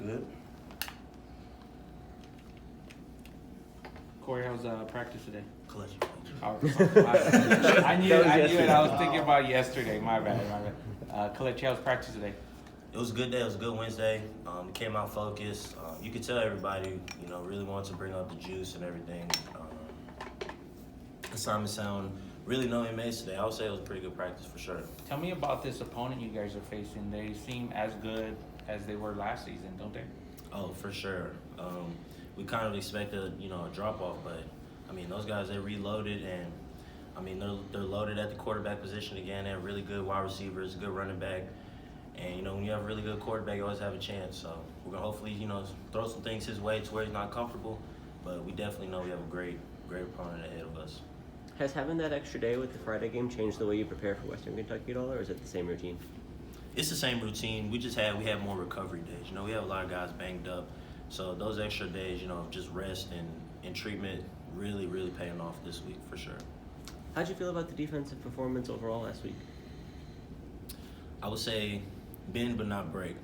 good. Corey, how's practice today? Kelechi. I knew it. I was thinking about yesterday. My bad. Kelechi, how's practice today? It was a good day. It was a good Wednesday. We came out focused. You could tell everybody, really wanted to bring up the juice and everything. Assignment sound really no inmates today. I would say it was a pretty good practice for sure. Tell me about this opponent you guys are facing. They seem as good as they were last season, don't they? Oh, for sure. We kind of expected, a drop off, but those guys, they reloaded, and they're loaded at the quarterback position again. They have really good wide receivers, good running back, and when you have a really good quarterback, you always have a chance. So we're gonna hopefully, throw some things his way to where he's not comfortable, but we definitely know we have a great opponent ahead of us. Has having that extra day with the Friday game changed the way you prepare for Western Kentucky at all, or is it the same routine? It's the same routine. We have more recovery days. We have a lot of guys banged up, so those extra days, just rest and treatment really paying off this week for sure. How'd you feel about the defensive performance overall last week? I would say bend but not break.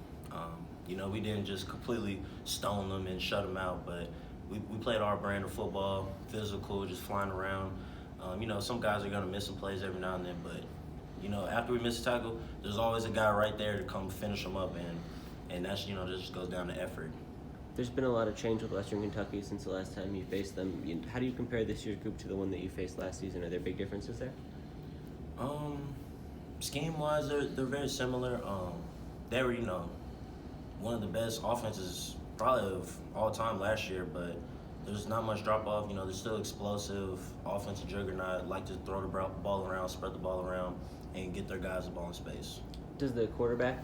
We didn't just completely stone them and shut them out, but we played our brand of football, physical, just flying around. Some guys are going to miss some plays every now and then, but, after we miss a tackle, there's always a guy right there to come finish them up, and that's, that just goes down to effort. There's been a lot of change with Western Kentucky since the last time you faced them. How do you compare this year's group to the one that you faced last season? Are there big differences there? Scheme-wise, they're very similar. They were, one of the best offenses probably of all time last year, but there's not much drop-off. They're still explosive, offensive juggernaut, like to throw the ball around, spread the ball around, and get their guys the ball in space. Does the quarterback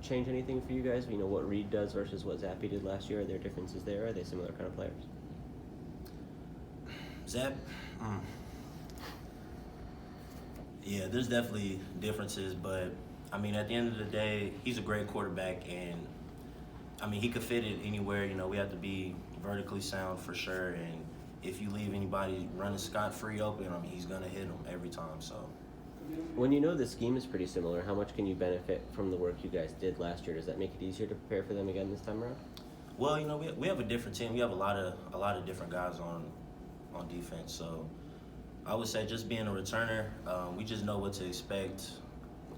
change anything for you guys? What Reed does versus what Zappy did last year? Are there differences there? Are they similar kind of players? Zapp? Yeah, there's definitely differences, but, at the end of the day, he's a great quarterback, and, he could fit it anywhere. We have to be vertically sound for sure, and if you leave anybody running scot-free open, he's going to hit them every time, so. When the scheme is pretty similar, how much can you benefit from the work you guys did last year? Does that make it easier to prepare for them again this time around? Well, we have a different team. We have a lot of different guys on defense, so I would say just being a returner, we just know what to expect,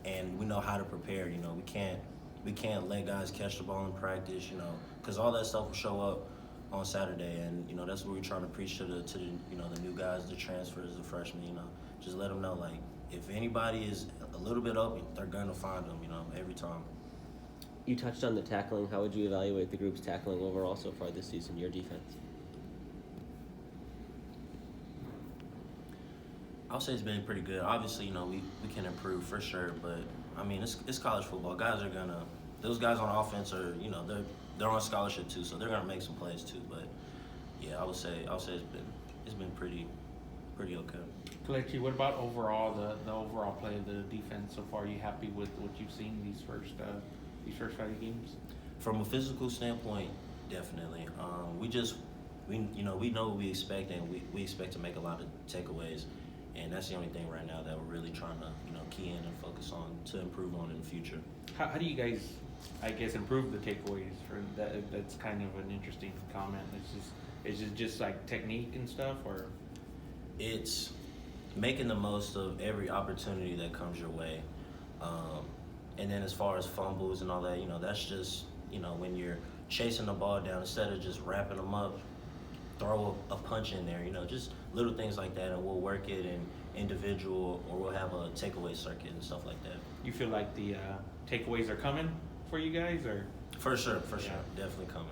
and we know how to prepare. We can't let guys catch the ball in practice, because all that stuff will show up on Saturday, and that's what we're trying to preach to the new guys, the transfers, the freshmen. Just let them know, like, if anybody is a little bit open, they're gonna find them, every time. You touched on the tackling. How would you evaluate the group's tackling overall so far this season, your defense? I'll say it's been pretty good. Obviously, we can improve for sure, but it's college football. Those guys on offense are, they're on scholarship too, so they're gonna make some plays too. But yeah, I would say it's been pretty okay. Kelechi, what about overall the overall play of the defense so far? Are you happy with what you've seen these first 5 games? From a physical standpoint, definitely. We know what we expect, and we expect to make a lot of takeaways, and that's the only thing right now that we're really trying to key in and focus on to improve on in the future. How do you guys, I guess, improve the takeaways for that? That's kind of an interesting comment. Is it just like technique and stuff, or? It's making the most of every opportunity that comes your way. And then as far as fumbles and all that, that's just, when you're chasing the ball down, instead of just wrapping them up, throw a punch in there, just little things like that, and we'll work it in individual, or we'll have a takeaway circuit and stuff like that. You feel like the takeaways are coming for you guys, or? For sure. Definitely coming.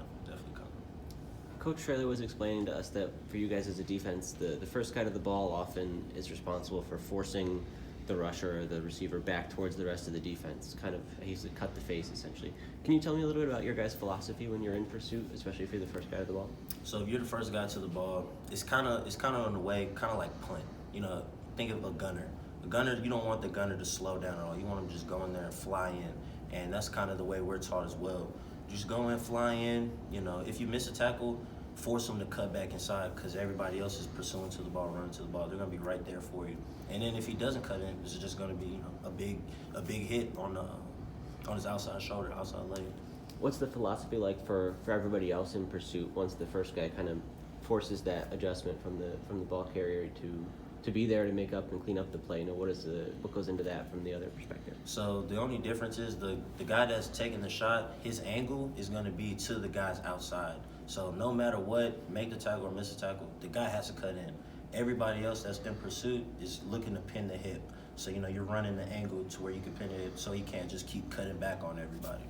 Coach Traylor was explaining to us that for you guys as a defense, the first guy to the ball often is responsible for forcing the rusher or the receiver back towards the rest of the defense. He's cut the face, essentially. Can you tell me a little bit about your guys' philosophy when you're in pursuit, especially if you're the first guy to the ball? So if you're the first guy to the ball, it's kind of in a way, kind of like punt. Think of a gunner. A gunner, you don't want the gunner to slow down at all. You want him to just go in there and fly in, and that's kind of the way we're taught as well. Just go in, fly in. If you miss a tackle, force them to cut back inside, because everybody else is pursuing to the ball, running to the ball. They're going to be right there for you. And then if he doesn't cut in, it's just going to be a big hit on his outside shoulder, outside leg. What's the philosophy like for everybody else in pursuit once the first guy kind of forces that adjustment from the ball carrier to be there to make up and clean up the play? You know, what goes into that from the other perspective? So the only difference is the guy that's taking the shot, his angle is going to be to the guys outside. So no matter what, make the tackle or miss the tackle, the guy has to cut in. Everybody else that's in pursuit is looking to pin the hip. So, you know, you're running the angle to where you can pin the hip so he can't just keep cutting back on everybody.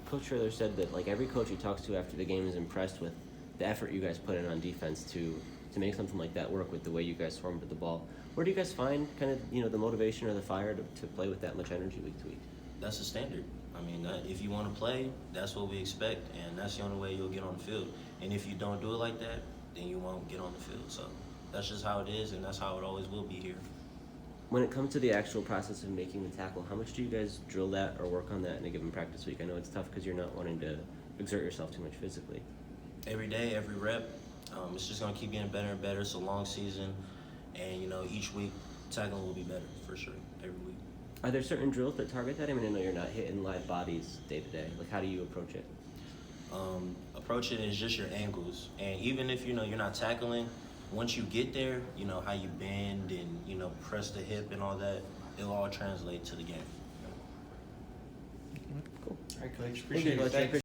Coach Schrader said that like every coach he talks to after the game is impressed with the effort you guys put in on defense to make something like that work with the way you guys swarmed with the ball. Where do you guys find kind of, you know, the motivation or the fire to play with that much energy week to week? That's the standard. I mean, if you want to play, that's what we expect, and that's the only way you'll get on the field. And if you don't do it like that, then you won't get on the field. So that's just how it is, and that's how it always will be here. When it comes to the actual process of making the tackle, how much do you guys drill that or work on that in a given practice week? I know it's tough because you're not wanting to exert yourself too much physically. Every day, every rep, it's just going to keep getting better and better. It's a long season, and, you know, each week tackling will be better for sure, every week. Are there certain drills that target that? I mean, I know you're not hitting live bodies day to day. Like, how do you approach it? Approach it is just your angles. And even if, you know, you're not tackling, once you get there, you know, how you bend and, you know, press the hip and all that, it'll all translate to the game. Cool. All right, Coach. Thank you, Appreciate it. Coach. Thanks.